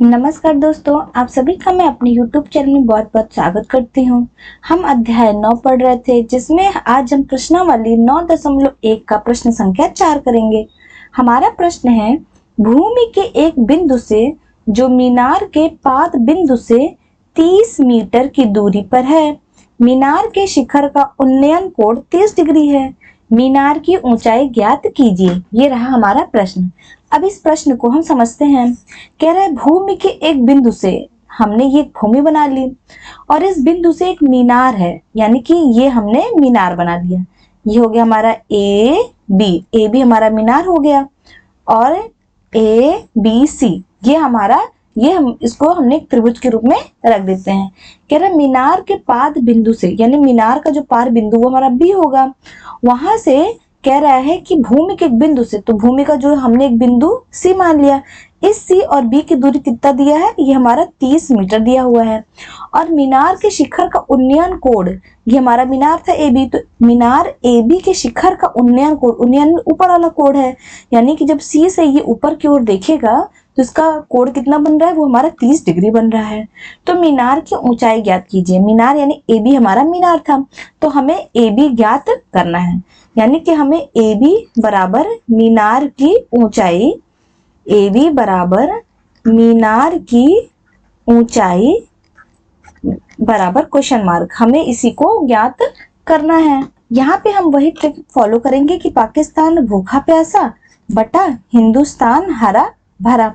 नमस्कार दोस्तों, आप सभी का मैं अपने YouTube चैनल में बहुत बहुत स्वागत करती हूँ। हम अध्याय 9 पढ़ रहे थे, जिसमें आज हम प्रश्नावली 9.1 का प्रश्न संख्या 4 करेंगे। हमारा प्रश्न है, भूमि के एक बिंदु से जो मीनार के पाद बिंदु से 30 मीटर की दूरी पर है, मीनार के शिखर का उन्नयन कोण 30 डिग्री है। मीनार की ऊंचाई ज्ञात कीजिए। ये रहा हमारा प्रश्न। अब इस प्रश्न को हम समझते हैं। कह रहा है भूमि के एक बिंदु से हमने ये भूमि बना ली और इस बिंदु से एक मीनार है, यानी कि ये हमने मीनार बना लिया। ये हो गया हमारा ए बी हमारा मीनार हो गया और ABC हम इसको हमने एक त्रिभुज के रूप में रख देते हैं। कह रहा है मीनार के पाद बिंदु से, यानी मीनार का जो पाद बिंदु वो हमारा B होगा, वहां से कह रहा है कि भूमि के एक बिंदु से, तो भूमि का जो हमने एक बिंदु C मान लिया, इस C और B की दूरी कितना दिया है, ये हमारा 30 मीटर दिया हुआ है। और मीनार के शिखर का उन्नयन कोण, ये हमारा मीनार था AB, तो मीनार AB के शिखर का उन्नयन कोण, उन्नयन ऊपर वाला कोण है, यानी कि जब C से ये ऊपर की ओर देखेगा तो इसका कोण कितना बन रहा है, वो हमारा 30 डिग्री बन रहा है। तो मीनार की ऊंचाई ज्ञात कीजिए। मीनार यानी AB हमारा मीनार था, तो हमें AB ज्ञात करना है, यानी कि हमें AB बराबर मीनार की ऊंचाई, AB बराबर मीनार की ऊंचाई बराबर क्वेश्चन मार्क, हमें इसी को ज्ञात करना है। यहाँ पे हम वही ट्रिक फॉलो करेंगे कि पाकिस्तान भूखा प्यासा बटा हिंदुस्तान हरा भरा।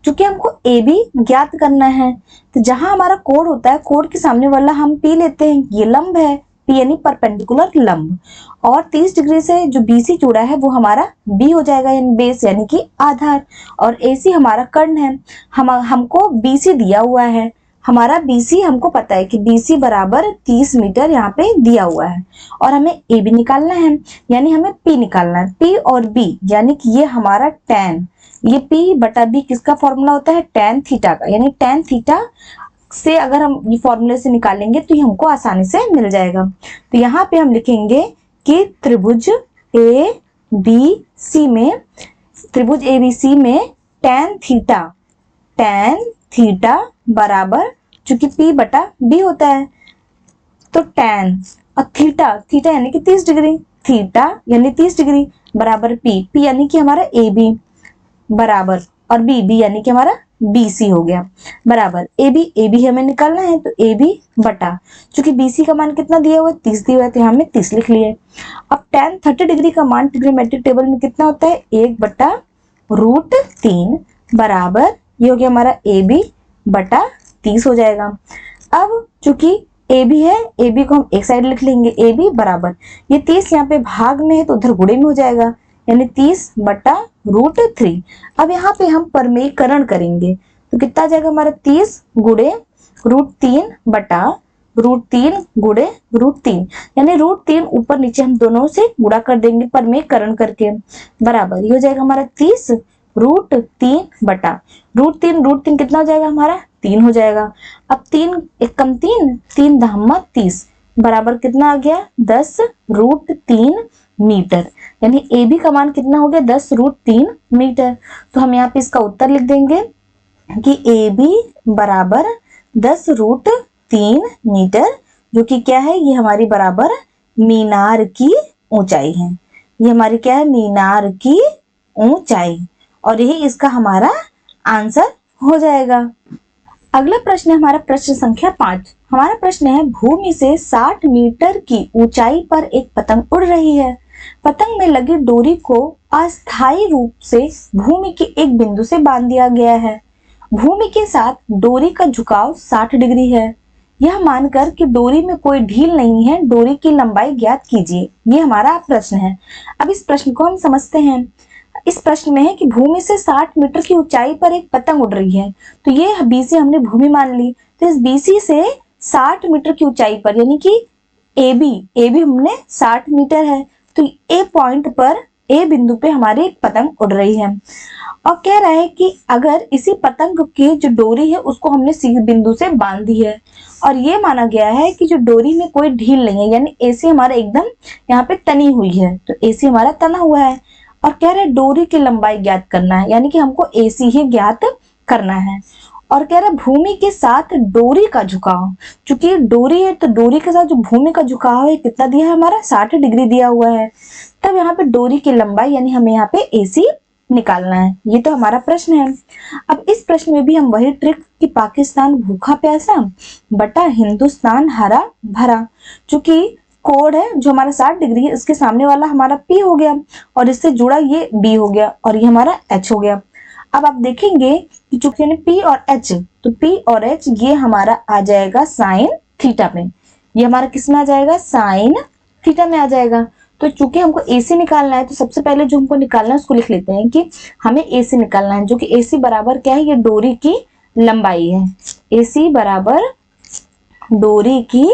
क्योंकि हमको AB ज्ञात करना है, तो जहां हमारा कोण होता है, कोण के सामने वाला हम P लेते हैं, ये लंब है, P यानी परपेंडिकुलर लंब, और 30 डिग्री से जो BC जुड़ा है वो हमारा B हो जाएगा, यानी बेस यानी कि आधार, और AC हमारा कर्ण है। हमको BC दिया हुआ है, हमारा BC हमको पता है कि BC बराबर 30 मीटर यहाँ पे दिया हुआ है, और हमें AB निकालना है, यानी हमें P निकालना है। P और B यानी कि ये हमारा tan, ये P बटा B किसका फॉर्मूला होता है, tan थीटा का, यानी tan थीटा से अगर हम ये फॉर्मूले से निकालेंगे तो ये हमको आसानी से मिल जाएगा। तो यहाँ पे हम लिखेंगे कि त्रिभुज ABC में tan थीटा बराबर, चूंकि P बटा B होता है, तो tan और थीटा यानी कि 30 डिग्री, थीटा यानी 30 डिग्री बराबर P यानी कि हमारा AB बराबर, और B यानी कि हमारा BC हो गया, बराबर AB हमें निकालना है, तो AB बटा, चूंकि BC का मान कितना दिया हुआ है, 30 दिया हुआ है, तो यहाँ में 30 लिख लिए। अब tan 30 डिग्री का मान ट्रिग्नोमेट्रिक टेबल में कितना होता है, 1/√3 बराबर, ये हो गया हमारा AB बटा 30 हो जाएगा। अब चूंकि AB है, AB को हम एक साइड लिख लेंगे, AB बराबर, ये 30 यहाँ पे भाग में है तो उधर गुणे में हो जाएगा, यानी 30/√3। अब यहाँ पे हम परमेयकरण करेंगे, तो कितना आ जाएगा हमारा, 30 गुणे √3 बटा √3 गुणे √3, यानी √3 ऊपर नीचे हम दोनों से गुणा कर देंगे परमेयकरण करके, बराबर ये हो जाएगा हमारा 30 √3 बटा √3 कितना हो जाएगा हमारा, 3 हो जाएगा। अब 3 एक कम 3 धामा 30 बराबर कितना आ गया, 10√3 मीटर, यानी AB का मान कितना हो गया, 10√3 मीटर। तो हम यहाँ पे इसका उत्तर लिख देंगे कि AB बराबर 10√3 मीटर, जो कि क्या है, ये हमारी बराबर मीनार की ऊंचाई है। ये हमारी क्या है, मीनार की ऊंचाई, और यही इसका हमारा आंसर हो जाएगा। अगला प्रश्न है हमारा प्रश्न संख्या 5। हमारा प्रश्न है, भूमि से 60 मीटर की ऊंचाई पर एक पतंग उड़ रही है। पतंग में लगी डोरी को अस्थायी रूप से भूमि के एक बिंदु से बांध दिया गया है। भूमि के साथ डोरी का झुकाव 60 डिग्री है। यह मानकर कि डोरी में कोई ढील नहीं है, डोरी की लंबाई ज्ञात कीजिए। ये हमारा प्रश्न है। अब इस प्रश्न को हम समझते हैं। इस प्रश्न में है कि भूमि से 60 मीटर की ऊंचाई पर एक पतंग उड़ रही है, तो ये BC हमने भूमि मान ली, तो इस BC से 60 मीटर की ऊंचाई पर, यानी कि AB हमने 60 मीटर है, तो A पॉइंट पर, A बिंदु पे हमारी एक पतंग उड़ रही है, और कह रहा है कि अगर इसी पतंग की जो डोरी है उसको हमने C बिंदु से बांध दी है, और ये माना गया है कि जो डोरी में कोई ढील नहीं है, यानी AC हमारा एकदम यहाँ पे तनी हुई है, तो AC हमारा तना हुआ है, और कह रहे डोरी की लंबाई ज्ञात करना है, यानी कि हमको AC ही ज्ञात करना है। और कह रहा है भूमि के साथ डोरी का झुकाव, चूंकि डोरी है तो डोरी के साथ जो भूमि का झुकाव है कितना दिया है हमारा 60 डिग्री दिया हुआ है। तब यहाँ पे डोरी की लंबाई यानी हमें यहाँ पे AC निकालना है। ये तो हमारा प्रश्न है। अब इस प्रश्न में भी हम वही ट्रिक कि पाकिस्तान भूखा प्यासा बटा हिंदुस्तान हरा भरा, चूंकि कोड है जो हमारा 60 डिग्री है इसके सामने वाला हमारा P हो गया और इससे जुड़ा ये B हो गया और ये हमारा H हो गया। अब आप देखेंगे कि चूंकि P और H, तो P और H ये हमारा आ जाएगा साइन थीटा में, ये हमारा किस में आ जाएगा साइन थीटा में आ जाएगा। तो चूंकि हमको AC निकालना है तो सबसे पहले जो हमको निकालना है उसको लिख लेते हैं कि हमें AC निकालना है, जो कि AC बराबर क्या है, ये डोरी की लंबाई है। AC बराबर डोरी की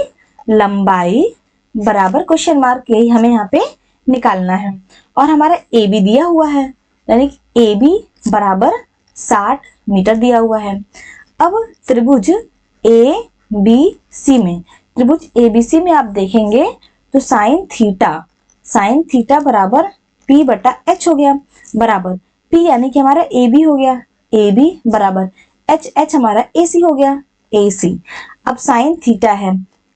लंबाई बराबर क्वेश्चन मार्क, यही हमें यहाँ पे निकालना है। और हमारा AB दिया हुआ है, यानी कि AB बराबर 60 मीटर दिया हुआ है। अब त्रिभुज ABC में, त्रिभुज ABC में आप देखेंगे तो साइन थीटा बराबर P बटा H हो गया, बराबर P यानी कि हमारा AB हो गया, AB बराबर H हमारा AC हो गया, AC। अब साइन थीटा है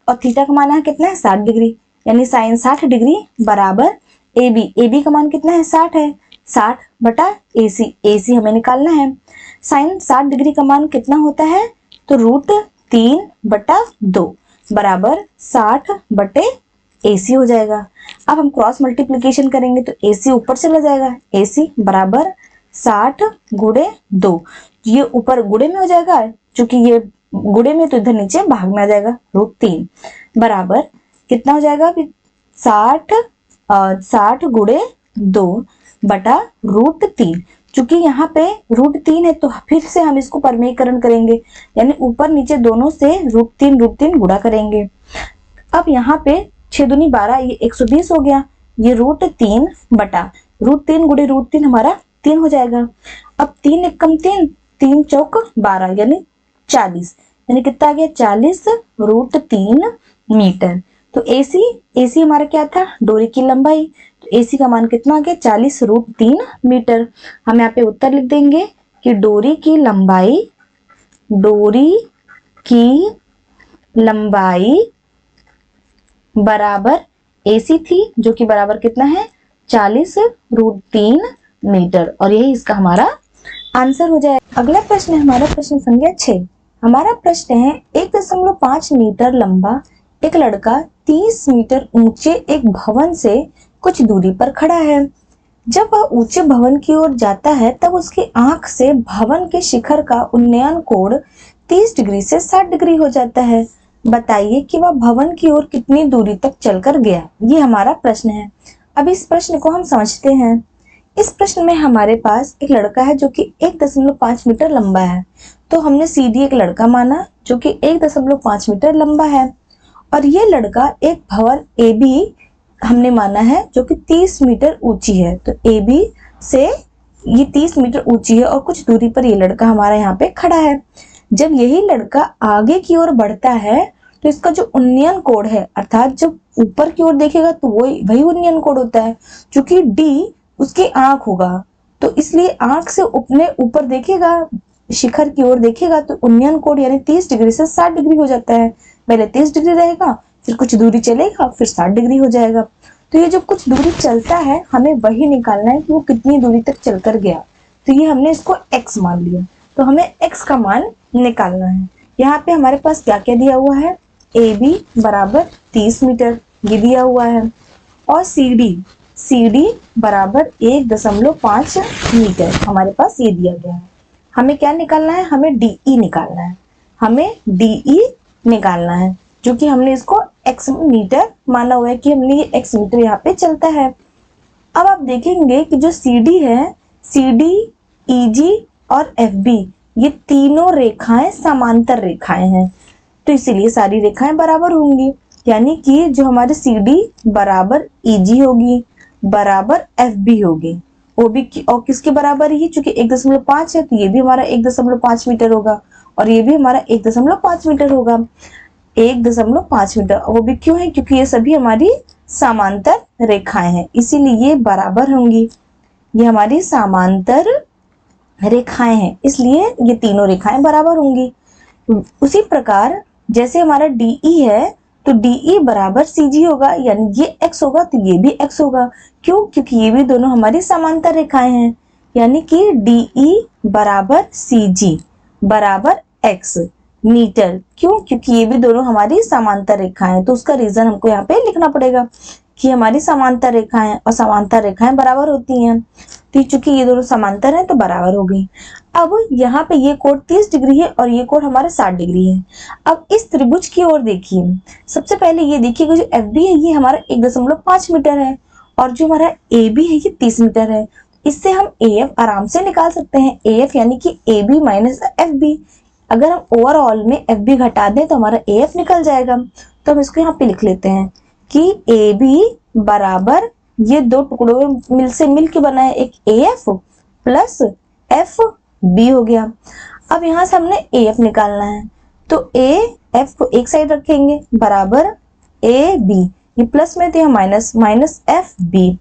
और थीटा का मान है कितना है 60 डिग्री, यानी साइन 60 डिग्री बराबर AB का मान कितना है 60 है, 60 बटा AC हमें निकालना है। साइन 60 डिग्री का मान कितना होता है, तो √3/2 बराबर 60 बटे AC हो जाएगा। अब हम क्रॉस मल्टीप्लीकेशन करेंगे तो AC ऊपर चला जाएगा, AC बराबर 60 गुणे 2, ये ऊपर गुणे में हो जाएगा, क्योंकि ये गुणे में तो इधर नीचे भाग में आ जाएगा, √3 बराबर कितना हो जाएगा, 60 गुणे 2 बटा √3। चूंकि यहाँ पे √3 है तो फिर से हम इसको परमेयकरण करेंगे, यानी ऊपर नीचे दोनों से √3 गुणा करेंगे। अब यहाँ पे 6 दूनी 12, ये 120 हो गया, ये √3 बटा √3 गुणे √3 हमारा 3 हो जाएगा। अब 3 एकम 3, 3 चौक 12 यानी 40, यानी कितना आ गया 40 √3 मीटर। तो AC हमारा क्या था, डोरी की लंबाई, तो AC का मान कितना आ गया 40 √3 मीटर। हम यहाँ पे उत्तर लिख देंगे कि डोरी की लंबाई बराबर AC थी, जो कि बराबर कितना है 40 √3 मीटर, और यही इसका हमारा आंसर हो जाए। अगला प्रश्न है हमारा प्रश्न संख्या 6। हमारा प्रश्न है 1.5 मीटर लंबा एक लड़का 30 मीटर ऊंचे एक भवन से कुछ दूरी पर खड़ा है। जब वह ऊंचे भवन की ओर जाता है तब उसकी आंख से भवन के शिखर का उन्नयन कोण 30 डिग्री से 60 डिग्री हो जाता है। बताइए कि वह भवन की ओर कितनी दूरी तक चलकर गया। ये हमारा प्रश्न है। अब इस प्रश्न को हम समझते हैं। इस प्रश्न में हमारे पास एक लड़का है जो कि 1.5 मीटर लंबा है, तो हमने CD एक लड़का माना जो कि 1.5 मीटर लंबा है, और ये लड़का एक भवन AB हमने माना है जो कि 30 मीटर ऊंची है। तो AB से ये 30 मीटर ऊंची है और कुछ दूरी पर ये लड़का हमारा यहाँ पे खड़ा है। जब यही लड़का आगे की ओर बढ़ता है तो इसका जो उन्नयन कोण है, अर्थात जब ऊपर की ओर देखेगा तो वही उन्नयन कोण होता है, क्योंकि D उसकी आंख होगा, तो इसलिए आंख से अपने ऊपर देखेगा, शिखर की ओर देखेगा, तो उन्नयन कोण यानी 30 डिग्री से 60 डिग्री हो जाता है। पहले 30 डिग्री रहेगा, फिर कुछ दूरी चलेगा, फिर 60 डिग्री हो जाएगा। तो ये जो कुछ दूरी चलता है हमें वही निकालना है कि वो कितनी दूरी तक चलकर गया। तो ये हमने इसको x मान लिया, तो हमें x का मान निकालना है। यहाँ पे हमारे पास क्या क्या दिया हुआ है, AB बराबर 30 मीटर ये दिया हुआ है, और CD बराबर 1.5 मीटर हमारे पास ये दिया गया है। हमें क्या निकालना है, हमें DE निकालना है, जो कि हमने इसको x मीटर माना हुआ है कि हमने ये x मीटर यहाँ पे चलता है। अब आप देखेंगे कि जो CD है, CD, EG और FB ये तीनों रेखाएं समांतर रेखाएं हैं, तो इसीलिए सारी रेखाएं बराबर होंगी, यानी कि जो हमारे CD बराबर EG होगी बराबर FB होगी। वो भी और किसके बराबर ही, चूंकि 1.5 है तो ये भी हमारा 1.5 मीटर होगा और ये भी हमारा 1.5 मीटर होगा। 1.5 मीटर, वो भी क्यों है, क्योंकि ये सभी हमारी समांतर रेखाएं हैं, इसीलिए ये बराबर होंगी। ये हमारी समांतर रेखाएं हैं, इसलिए ये तीनों रेखाएं बराबर होंगी। उसी प्रकार जैसे हमारा DE है तो DE बराबर CG होगा, यानी ये x होगा तो ये भी x होगा। क्यों? क्योंकि ये भी दोनों हमारी समांतर रेखाएं हैं, यानी कि DE बराबर CG बराबर x मीटर। क्यों? क्योंकि ये भी दोनों हमारी समांतर रेखाएं हैं, तो उसका रीजन हमको यहाँ पे लिखना पड़ेगा कि हमारी समांतर रेखाएं और समांतर रेखाएं बराबर होती हैं। तो चूंकि ये दोनों समांतर हैं तो बराबर हो गई। अब यहाँ पे ये कोण 30 डिग्री है और ये कोण हमारा 60 डिग्री है। अब इस त्रिभुज की ओर देखिए, सबसे पहले ये देखिए कि जो FB है ये हमारा 1.5 मीटर है और जो हमारा AB है ये 30 मीटर है। इससे हम AF आराम से निकाल सकते हैं, AF यानी कि AB माइनस FB। अगर हम ओवरऑल में FB घटा दें तो हमारा AF निकल जाएगा। तो हम इसको यहाँ पे लिख लेते हैं कि AB बराबर ये दो टुकड़ों से मिल के बना है, एक AF प्लस FB हो गया। अब यहाँ से हमने AF निकालना है, तो AF को एक साइड रखेंगे बराबर AB, ये प्लस में थे माइनस माइनस FB,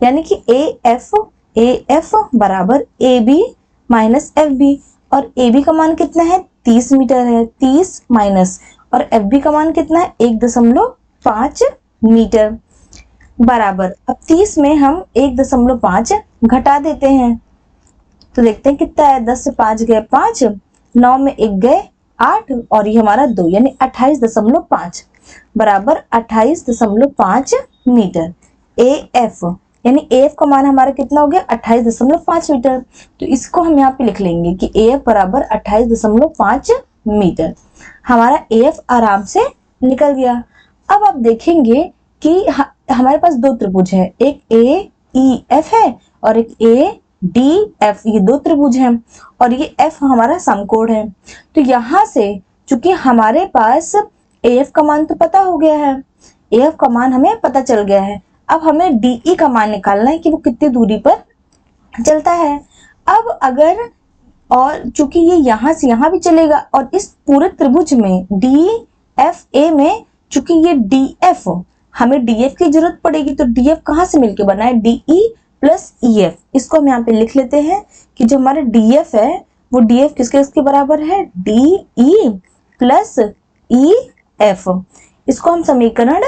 यानी कि AF बराबर AB माइनस FB। और AB का मान कितना है? 30 मीटर है, 30 माइनस, और FB का मान कितना है? 1.5 मीटर बराबर। अब 30 में हम 1.5 घटा देते हैं तो देखते हैं कितना है। 10 से 5 गए 5, 9 में 1 गए 8 और ये हमारा 2, यानी 28.5 बराबर 28.5 मीटर। AF यानी AF का मान हमारा कितना हो गया? 28.5 मीटर। तो इसको हम यहाँ पे लिख लेंगे कि AF बराबर 28.5 मीटर। हमारा AF आराम से निकल गया। अब आप देखेंगे कि हमारे पास दो त्रिभुज है, एक AEF है और एक ADF, ये दो त्रिभुज हैं और ये F हमारा समकोण है। तो यहाँ से चूंकि हमारे पास AF का मान तो पता हो गया है, AF का मान हमें पता चल गया है। अब हमें DE का मान निकालना है कि वो कितनी दूरी पर चलता है। अब अगर और चूंकि ये यहाँ से यहाँ भी चलेगा और इस पूरे त्रिभुज में DFA में चूंकि ये DF, हमें DF की जरूरत पड़ेगी, तो DF कहाँ से मिलके बना है? DE plus EF। इसको हम यहाँ पे लिख लेते हैं कि जो हमारा DF है वो DF किसके बराबर है? DE plus EF। इसको हम समीकरण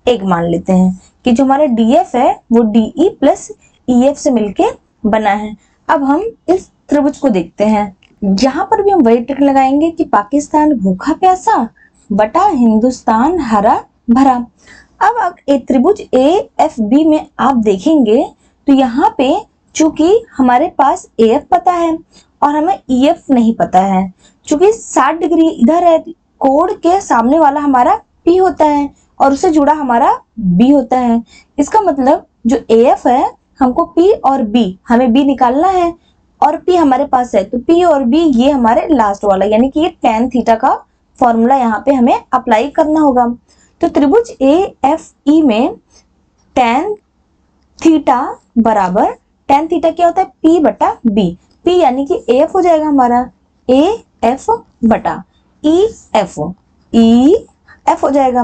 1 मान लेते हैं कि जो हमारा DF है वो DE प्लस EF से मिलके बना है। अब हम इस त्रिभुज को देखते हैं, यहाँ पर भी हम वही ट्रिक लगाएंगे कि पाकिस्तान भूखा प्यासा बटा हिंदुस्तान हरा भरा। अब एक त्रिभुज AFB में आप देखेंगे तो यहाँ पे चूंकि हमारे पास AF पता है और हमें EF नहीं पता है, चूंकि 60 डिग्री इधर है, कोण के सामने वाला हमारा P होता है और उससे जुड़ा हमारा B होता है। इसका मतलब जो AF है हमको P और B, हमें B निकालना है और P हमारे पास है, तो P और B ये हमारे लास्ट वाला, यानी कि ये tan थीटा का फॉर्मूला यहाँ पे हमें अप्लाई करना होगा। तो त्रिभुज AFE में tan थीटा बराबर, tan थीटा क्या होता है? P बटा B। P यानी कि AF हो जाएगा हमारा AF बटा EF, EF हो जाएगा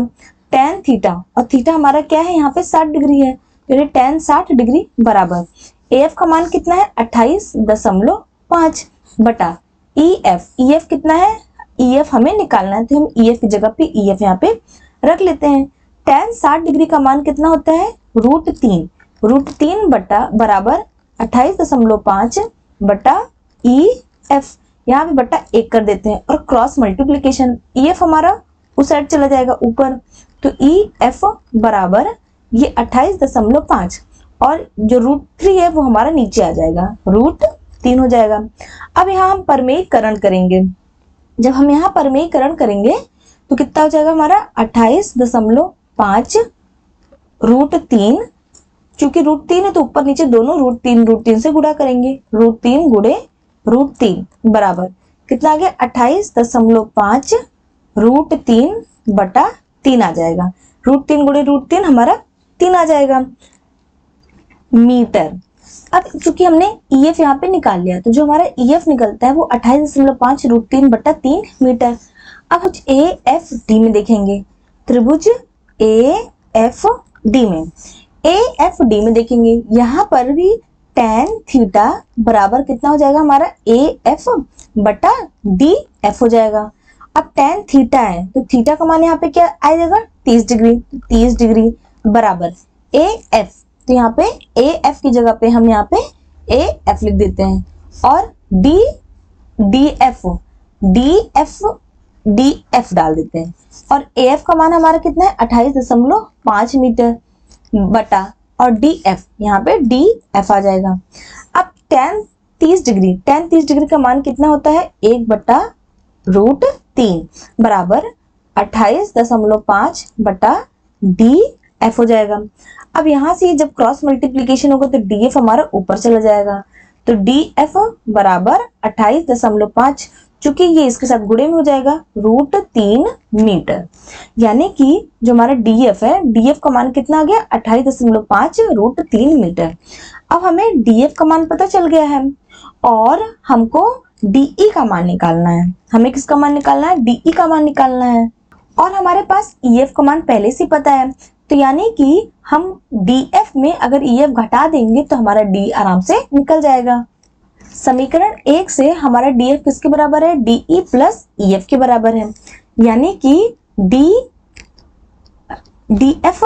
tan थीटा, और थीटा हमारा क्या है? यहाँ पे 60 डिग्री है, तो ये tan 60 डिग्री बराबर AF का मान कितना है? 28.5 बटा EF कितना है? EF हमें निकालना है, तो हम EF की जगह पे EF यहाँ पे रख लेते हैं। tan 60 डिग्री का मान कितना होता है? √3 बटा बराबर 28.5 बटा EF, यहाँ पे बटा 1 कर देते हैं और क्रॉस मल्टीप्लीकेशन, EF हमारा उस साइड चला जाएगा ऊपर, तो EF बराबर ये 28.5 और जो √3 है वो हमारा नीचे आ जाएगा, √3 हो जाएगा। अब यहाँ हम परमेयीकरण करेंगे, जब हम यहाँ परमेयीकरण करेंगे तो कितना हो जाएगा हमारा? 28.5 √3, चूंकि √3 है तो ऊपर नीचे दोनों √3 से गुणा करेंगे, √3 गुणे √3 बराबर कितना आ गया? 28.5 √3 बटा 3 आ जाएगा। √3 गुणे √3 हमारा 3 आ जाएगा मीटर। अब चूंकि हमने EF यहाँ पे निकाल लिया, तो जो हमारा EF निकलता है वो 28.5 √3 बटा 3 मीटर। अब हम AFD में देखेंगे, त्रिभुज AFD में देखेंगे, यहाँ पर भी tan थीटा बराबर कितना हो जाएगा हमारा AF बटा DF हो जाएगा। अब tan थीटा है तो थीटा का मान यहाँ पे क्या आ जाएगा 30 डिग्री, 30 डिग्री बराबर AF, तो यहाँ पे AF की जगह पे हम यहाँ पे AF लिख देते हैं और DF डाल देते हैं और AF का मान हमारा कितना है 28.5 मीटर बटा और DF यहाँ पे DF आ जाएगा। अब tan 30 डिग्री का मान कितना होता है 1/√3 बराबर 28.5 बटा DF हो जाएगा। अब यहाँ से जब क्रॉस मल्टीप्लीकेशन होगा तो DF हमारा ऊपर चला जाएगा, तो DF बराबर 28.5, चूंकि ये इसके साथ गुणे में हो जाएगा √3 मीटर, यानी कि जो हमारा DF है, DF का मान कितना आ गया 28.5 √3 मीटर। अब हमें DF का मान पता चल गया है और हमको DE का मान निकालना है। हमें किसका मान निकालना है? DE का मान निकालना है और हमारे पास EF का मान पहले से पता है, तो यानी कि हम DF में अगर EF घटा देंगे तो हमारा D आराम से निकल जाएगा। समीकरण 1 से हमारा DF किसके बराबर है? DE प्लस EF के बराबर है, यानी कि DF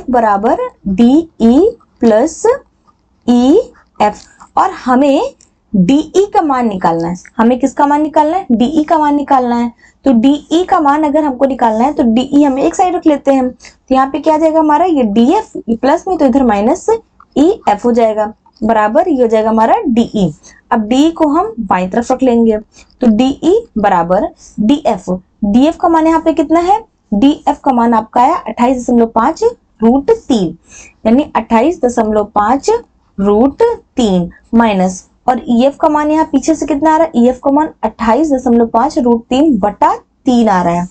बराबर DE प्लस EF और हमें DE का मान निकालना है। हमें किसका मान निकालना है? DE का मान निकालना है। तो DE का मान अगर हमको निकालना है तो DE हम एक साइड रख लेते हैं, तो यहाँ पे क्या आ जाएगा हमारा ये DF प्लस में, तो इधर माइनस EF हो जाएगा बराबर ये हो जाएगा हमारा DE। अब DE को हम बाईं तरफ रख लेंगे, तो DE बराबर DF का मान यहाँ पे कितना है? DF का मान आपका आया 28.5 √3, यानी 28.5 √3 माइनस और EF का मान यहाँ पीछे से कितना आ रहा है? EF का मान 28.5 √3 बटा 3 आ रहा है,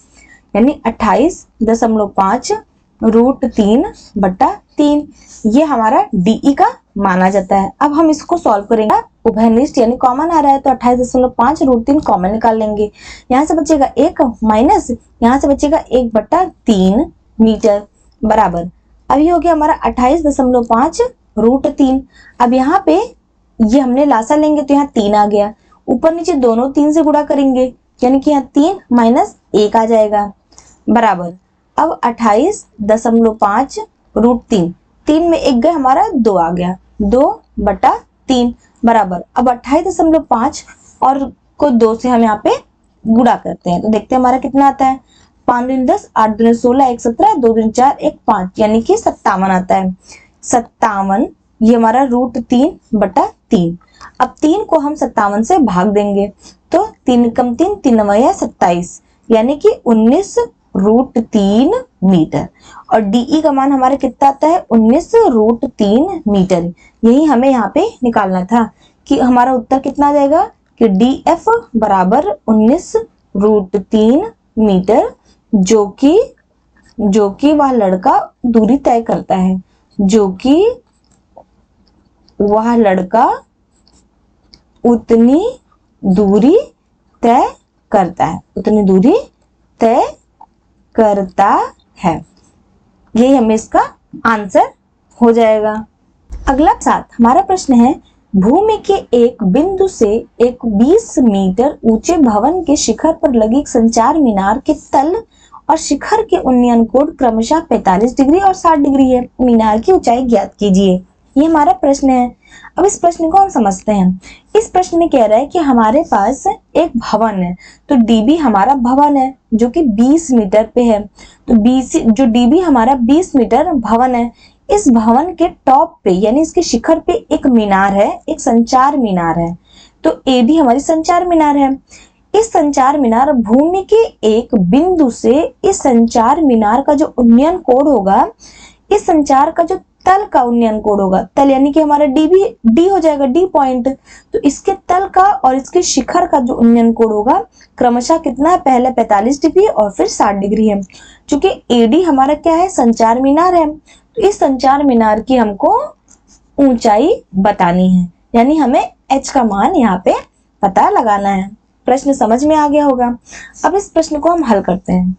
यानी 28.5 √3 बटा 3, ये हमारा DE का माना जाता है। अब हम इसको सॉल्व करेंगे, उभयनिष्ठ यानी कॉमन आ रहा है तो 28.5 √3 कॉमन निकाल लेंगे। यहाँ से बचेगा 1 माइनस यहाँ से बचेगा 1/3 मीटर बराबर, अभी हो गया हमारा 28.5 √3। अब यहाँ पे ये हमने लासा लेंगे तो यहाँ 3 आ गया, ऊपर नीचे दोनों 3 से गुणा करेंगे यानी कि यहाँ 3 माइनस 1 आ जाएगा बराबर। अब 28.5 √3, 3 में 1 गए हमारा 2 आ गया, 2/3 बराबर। अब 28.5 और को 2 से हम यहाँ पे गुणा करते हैं तो देखते हैं हमारा कितना आता है। 5 दूनी 10, 8 दूनी 16, 1 17, 2 दूनी 4, 1 5, यानी कि 57 आता है। 57 ये हमारा √3 बटा 3। अब 3 को हम 57 से भाग देंगे तो 3 कम 3 3 9 27, यानी कि 19 √3 मीटर और DE का मान हमारा कितना आता है? 19 √3 मीटर। यही हमें यहाँ पे निकालना था कि हमारा उत्तर कितना आ जाएगा कि DF बराबर 19 √3 मीटर, जो कि वह लड़का दूरी तय करता है, जो कि वह लड़का उतनी दूरी तय करता है, उतनी दूरी तय करता है। यही हमें इसका आंसर हो जाएगा। अगला 7 हमारा प्रश्न है, भूमि के एक बिंदु से एक 20 मीटर ऊंचे भवन के शिखर पर लगी एक संचार मीनार के तल और शिखर के उन्नयन कोण क्रमशः 45 डिग्री और 60 डिग्री है। मीनार की ऊंचाई ज्ञात कीजिए। ये हमारा प्रश्न है। अब इस प्रश्न को हम समझते हैं। इस प्रश्न में कह रहा है कि हमारे पास एक भवन है, तो DB हमारा भवन है जो कि 20 मीटर पे है, तो जो DB हमारा 20 मीटर भवन है, इस भवन के टॉप पे यानी इसके शिखर पे एक मीनार है, एक संचार मीनार है, तो AB हमारी संचार मीनार है। इस संचार मीनार भूमि के एक बिंदु से इस संचार मीनार का जो उन्नयन कोण होगा, इस संचार का जो तल का उन्नयन कोण होगा, तल यानी कि हमारा D हो जाएगा, D पॉइंट, तो इसके तल का और इसके शिखर का जो उन्नयन कोण होगा क्रमशः कितना है? पहले 45 डिग्री और फिर 60 डिग्री है। क्योंकि AD हमारा क्या है? संचार मीनार है, तो इस संचार मीनार की हमको ऊंचाई बतानी है, यानी हमें H का मान यहाँ पे पता लगाना है। प्रश्न समझ में आ गया होगा। अब इस प्रश्न को हम हल करते हैं।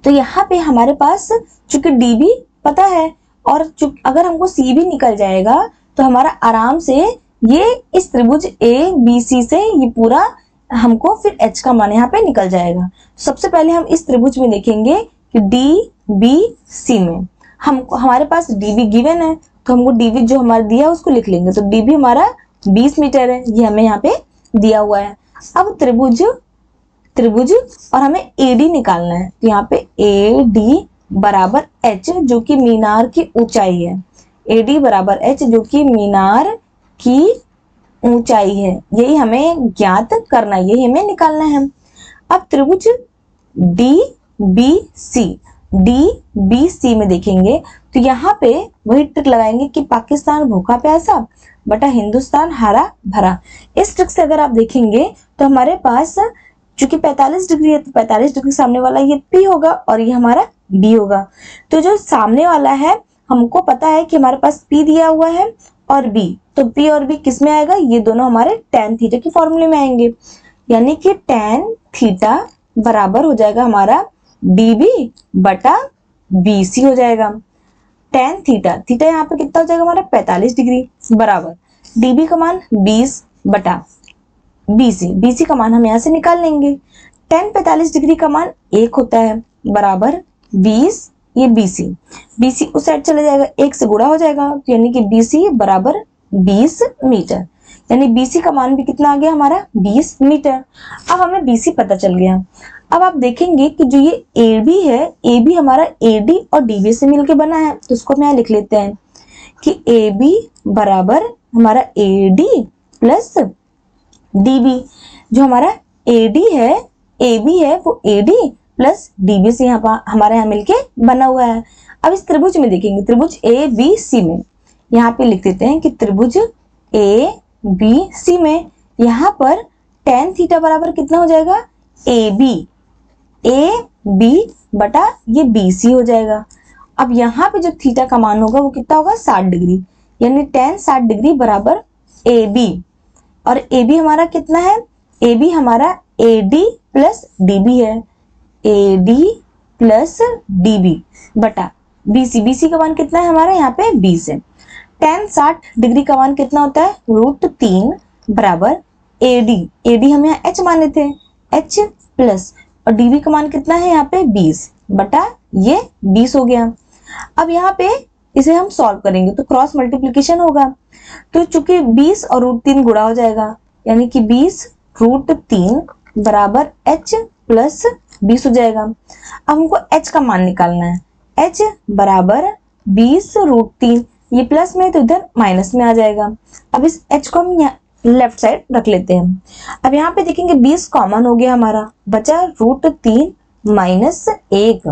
तो यहाँ पे हमारे पास चूंकि DB पता है और अगर हमको C भी निकल जाएगा तो हमारा आराम से ये इस त्रिभुज ए बी सी से ये पूरा हमको फिर h का मान यहाँ पे निकल जाएगा। सबसे पहले हम इस त्रिभुज में देखेंगे कि डी बी सी में हमको हमारे पास डीबी गिवन है, तो हमको डीबी जो हमारा दिया है उसको लिख लेंगे। तो डीबी हमारा 20 मीटर है, ये हमें यहाँ पे दिया हुआ है। अब त्रिभुज और हमें एडी निकालना है, तो यहाँ पे एडी बराबर एच जो कि मीनार की ऊंचाई है। एडी बराबर एच जो कि मीनार की ऊंचाई है, यही हमें ज्ञात करना है, यही हमें निकालना है। अब त्रिभुज डी बी सी में देखेंगे तो यहाँ पे वही ट्रिक लगाएंगे कि पाकिस्तान भूखा प्यासा बटा हिंदुस्तान हरा भरा। इस ट्रिक से अगर आप देखेंगे तो हमारे पास चूंकि 45 डिग्री है, तो 45 डिग्री सामने वाला ये P होगा और ये हमारा B होगा। तो जो सामने वाला है हमको पता है कि हमारे पास P दिया हुआ है और B, तो P और B किस में आएगा, ये दोनों हमारे tan थीटा के फॉर्मूले में आएंगे। यानी कि tan थीटा बराबर हो जाएगा हमारा DB बटा BC हो जाएगा। tan थीटा यहाँ पे कितना हो जाएगा हमारा 45 डिग्री बराबर DB का मान 20 बटा BC का मान हम यहाँ से निकाल लेंगे। tan 45 डिग्री का मान 1 होता है बराबर 20, ये BC उस साइड चले जाएगा, 1 से गुणा हो जाएगा, तो यानी कि BC बराबर 20 मीटर। यानी BC का मान भी कितना आ गया हमारा 20 मीटर। अब हमें BC पता चल गया। अब आप देखेंगे कि जो ये AB है, AB हमारा AD और DB से मिलकर बना है, तो उसको हम यहाँ लिख लेते हैं कि AB बराबर हमारा AD प्लस DB। जो हमारा AD है AB है वो AD प्लस DB से हमारे यहाँ मिलके बना हुआ है। अब इस त्रिभुज में देखेंगे, त्रिभुज ABC में यहाँ पे लिख देते हैं कि त्रिभुज ABC में यहाँ पर tan थीटा बराबर कितना हो जाएगा AB बटा ये BC हो जाएगा। अब यहाँ पे जो थीटा का मान होगा वो कितना होगा 60 डिग्री, यानी tan 60 डिग्री बराबर AB, और AB हमारा कितना है, AB हमारा AD प्लस DB है, AD प्लस DB बटा BC का मान कितना है हमारा यहाँ पे 20 है। tan 60 डिग्री का मान कितना होता है √3 बराबर AD हम यहाँ H माने थे, H प्लस और DB का मान कितना है यहाँ पे 20 बटा ये 20 हो गया। अब यहाँ पे इसे हम सॉल्व करेंगे तो क्रॉस मल्टीप्लिकेशन होगा, तो चूंकि 20 और √3 गुणा हो जाएगा, यानी कि 20 √3 बराबर H प्लस 20 हो जाएगा। अब हमको H का मान निकालना है, H बराबर 20 √3, ये प्लस में तो इधर माइनस में आ जाएगा। अब इस H को हम लेफ्ट साइड रख लेते हैं। अब यहाँ पे देखेंगे 20 कॉमन हो गया हमारा, बचा √3 माइनस 1,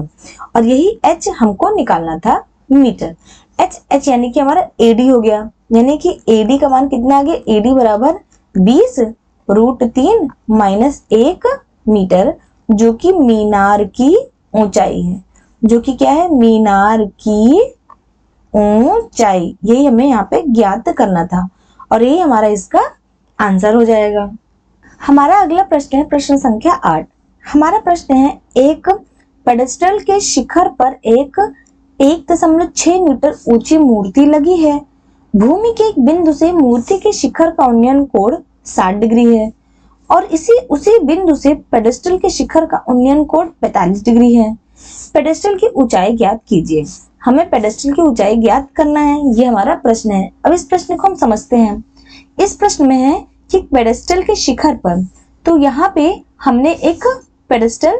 और यही H हमको निकालना था मीटर। H यानी कि हमारा AD हो गया, यानी कि AD का मान कितना आ गया, AD बराबर 20 √3 माइनस 1 मीटर, जो कि मीनार की ऊंचाई है, जो कि क्या है मीनार की ऊंचाई, यही हमें यहाँ पे ज्ञात करना था और यही हमारा इसका आंसर हो जाएगा। हमारा अगला प्रश्न है प्रश्न संख्या 8। हमारा प्रश्न है, एक पेडेस्टल के शिखर पर एक 1.6 मीटर ऊंची मूर्ति लगी है। भूमि के एक बिंदु से मूर्ति के शिखर का उन्नयन कोण 60 डिग्री है और उसी बिंदु से पेडेस्टल के शिखर का उन्नयन कोण 45 डिग्री है। पेडेस्टल की ऊंचाई ज्ञात कीजिए। हमें पेडेस्टल की ऊंचाई ज्ञात करना है, ये हमारा प्रश्न है। अब इस प्रश्न को हम समझते हैं। इस प्रश्न में है कि पेडेस्टल के शिखर पर, तो यहाँ पे हमने एक पेडेस्टल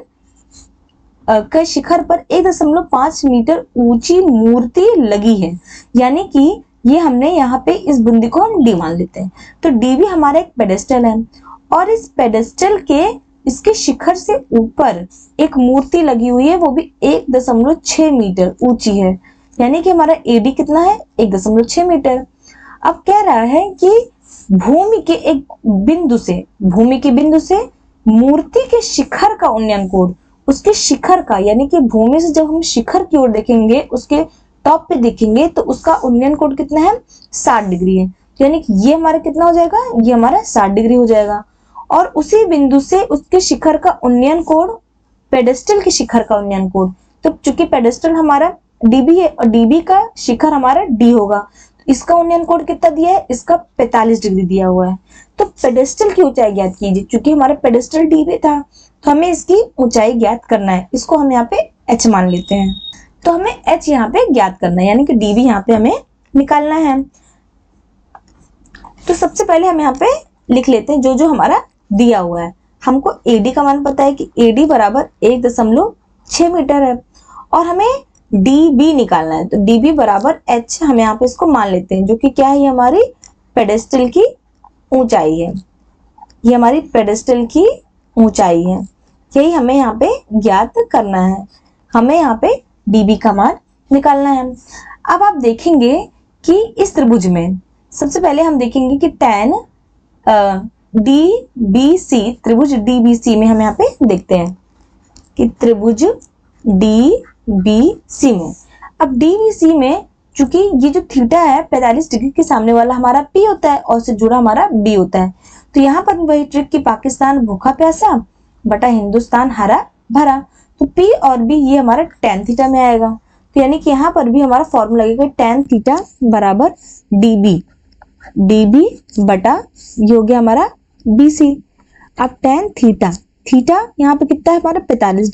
के शिखर पर 1.5 मीटर ऊंची मूर्ति लगी है, यानी कि ये हमने यहाँ पे इस बिंदु को हम डी मान लेते हैं। तो डी भी हमारा एक पेडेस्टल है और इस पेडेस्टल के इसके शिखर से ऊपर एक मूर्ति लगी हुई है, वो भी 1.6 मीटर ऊंची है, यानी कि हमारा एडी कितना है 1.6 मीटर। अब कह रहा है कि भूमि के बिंदु से मूर्ति के शिखर का उन्नयन कोण, उसके शिखर का, यानी कि भूमि से जब हम शिखर की ओर देखेंगे, उसके टॉप पे देखेंगे, तो उसका उन्नयन कोण कितना है 60 डिग्री है, यानी कि ये हमारा कितना हो जाएगा, ये हमारा 60 डिग्री हो जाएगा। और उसी बिंदु से उसके शिखर का उन्नयन कोण, पेडेस्टल के शिखर का उन्नयन कोण, तो चूंकि पेडेस्टल हमारा डीबी है और डीबी का शिखर हमारा डी होगा, इसका उन्नयन कोण कितना दिया है, इसका 45 डिग्री दिया हुआ है। तो पेडेस्टल की ऊंचाई ज्ञात कीजिए। चूंकि हमारा पेडेस्टल डीबी था तो हमें इसकी ऊंचाई ज्ञात करना है। इसको हम यहाँ पे h मान लेते हैं। तो हमें h यहाँ पे ज्ञात करना है, यानी कि डीबी यहाँ पे हमें निकालना है। तो सबसे पहले हम यहाँ पे लिख लेते हैं जो जो हमारा दिया हुआ है। हमको AD का मान पता है कि AD बराबर 1.6 मीटर है और हमें DB निकालना है। तो DB बराबर h हम यहाँ पे इसको मान लेते हैं, जो कि क्या है, हमारी पेडेस्टल की ऊंचाई है। ये हमारी पेडेस्टल की ऊंचाई है, यही हमें यहाँ पे ज्ञात करना है। हमें यहाँ पे DB का मान निकालना है। अब आप देखेंगे कि इस त्रिभुज में सबसे पहले हम देखेंगे कि tan DBC, त्रिभुज DBC में हम यहाँ पे देखते हैं कि त्रिभुज DBC में, अब DBC में चूंकि ये जो थीटा है 45 डिग्री के सामने वाला हमारा P होता है और उससे जुड़ा हमारा B होता है। तो यहाँ पर वही ट्रिक कि पाकिस्तान भूखा प्यासा बटा हिंदुस्तान हरा भरा। तो P और B ये हमारा tan थीटा में आएगा। तो यानी कि यहाँ पर भी हमारा फॉर्मूला लगेगा tan थीटा बराबर DB बटा ये हो गया हमारा BC। अब tan थीटा यहाँ पे कितना है हमारा 45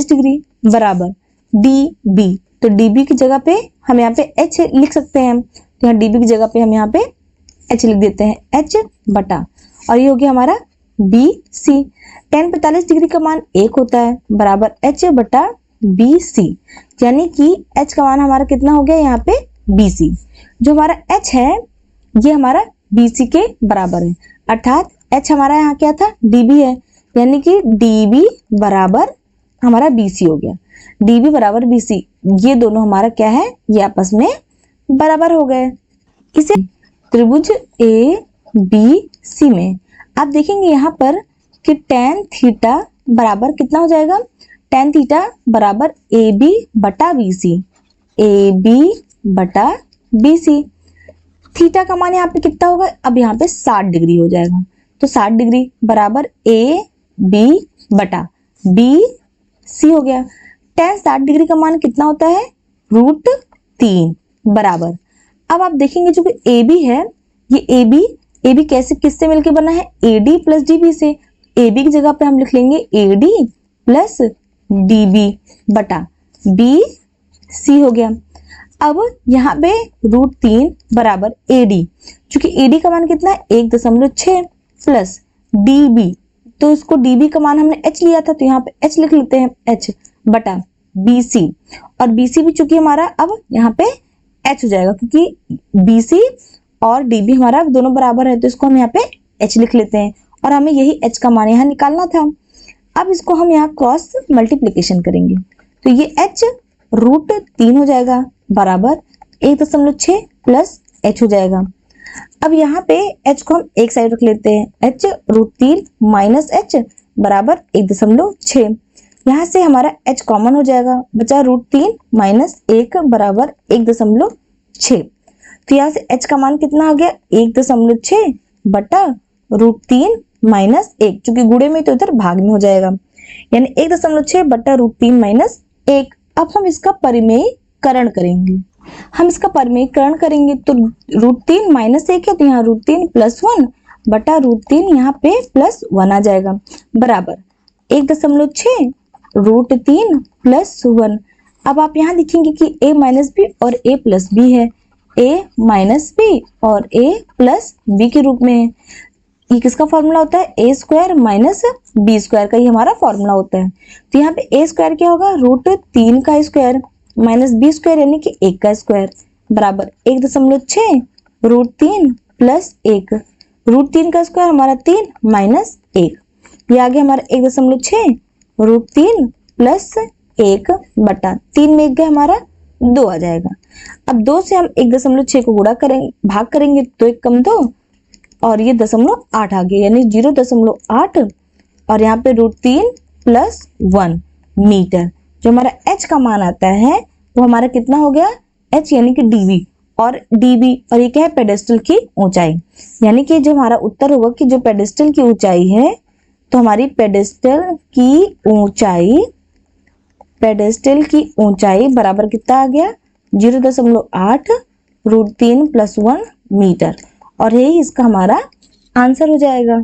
डिग्री बराबर DB। तो DB की जगह पे हम यहाँ पे H लिख सकते हैं। तो यहाँ DB की जगह पे हम यहाँ पे H लिख देते हैं, H बटा, और ये हो गया हमारा BC। tan 45 डिग्री का मान 1 होता है बराबर H बटा BC, यानी कि H का मान हमारा कितना हो गया यहाँ पे BC। जो हमारा H है ये हमारा BC के बराबर है, अर्थात H हमारा यहाँ क्या था, DB है, यानी कि DB बराबर हमारा BC हो गया। DB बराबर BC, ये दोनों हमारा क्या है, ये आपस में बराबर हो गए। इसे त्रिभुज ABC में आप देखेंगे यहाँ पर कि tan थीटा बराबर कितना हो जाएगा, tan थीटा बराबर AB बटा BC। थीटा का मान यहाँ पे कितना होगा, अब यहाँ पे 60 डिग्री हो जाएगा। तो 60 डिग्री बराबर AB बटा BC हो गया। tan 60 डिग्री का मान कितना होता है, √3 बराबर। अब आप देखेंगे जो कि AB है, ये AB कैसे किससे मिलके बना है, AD प्लस DB से। AB की जगह पे हम लिख लेंगे AD प्लस DB बटा BC हो गया। अब यहाँ पे √3 बराबर AD, चूंकि AD का मान कितना है 1.6 प्लस DB, तो इसको DB का मान हमने H लिया था तो यहाँ पे H लिख लेते हैं, H बटा BC। और BC भी चूंकि हमारा अब यहाँ पे H हो जाएगा, क्योंकि BC और DB हमारा दोनों बराबर है तो इसको हम यहाँ पे H लिख लेते हैं और हमें यही H का मान यहाँ निकालना था। अब इसको हम यहाँ क्रॉस मल्टीप्लीकेशन करेंगे तो ये H √3 हो जाएगा बराबर 1.6 प्लस H हो जाएगा। अब यहाँ पे H को हम एक साइड रख लेते हैं, H √3 माइनस H बराबर 1.6। यहाँ से हमारा H कॉमन हो जाएगा, बचा √3 माइनस 1 बराबर 1.6। तो यहाँ से H का मान कितना आ गया, 1.6 बटा √3 माइनस 1, चूंकि गुणे में तो इधर भाग में हो जाएगा, यानी 1.6 बटा √3 माइनस 1। अब हम इसका परिमेयीकरण करेंगे। तो √3 माइनस 1 है तो यहाँ √3 प्लस 1 बटा √3 यहाँ पे प्लस 1 आ जाएगा बराबर 1.6 √3 प्लस 1। अब आप यहाँ देखेंगे कि a माइनस बी और a प्लस बी है, a माइनस बी और a प्लस बी के रूप में है। ये किसका फॉर्मूला होता है, a square minus B square का, ये हमारा फॉर्मूला होता है। तो यहाँ पे a स्क्वायर क्या होगा, √3 का स्क्वायर माइनस बी स्क्वायर यानी कि 1 का स्क्वायर बराबर 1.6 √3 प्लस 1। √3 का स्क्वायर हमारा 3 माइनस 1, ये आ गया हमारा 1.6 √3 प्लस 1 बटा 3 में 1 गया हमारा 2 आ जाएगा। अब 2 से हम 1.6 को गुणा करेंगे, भाग करेंगे तो 1 कम 2 और ये 0.8 आ गया, यानी 0.8 और यहाँ पे √3 प्लस 1 मीटर। जो हमारा H का मान आता है वो हमारा कितना हो गया, H यानी कि DB और ये क्या है, पेडेस्टल की ऊंचाई। यानी कि जो हमारा उत्तर होगा कि जो पेडेस्टल की ऊंचाई है, तो हमारी पेडेस्टल की ऊंचाई बराबर कितना आ गया, 0.8 √3 + 1 मीटर, और यही इसका हमारा आंसर हो जाएगा।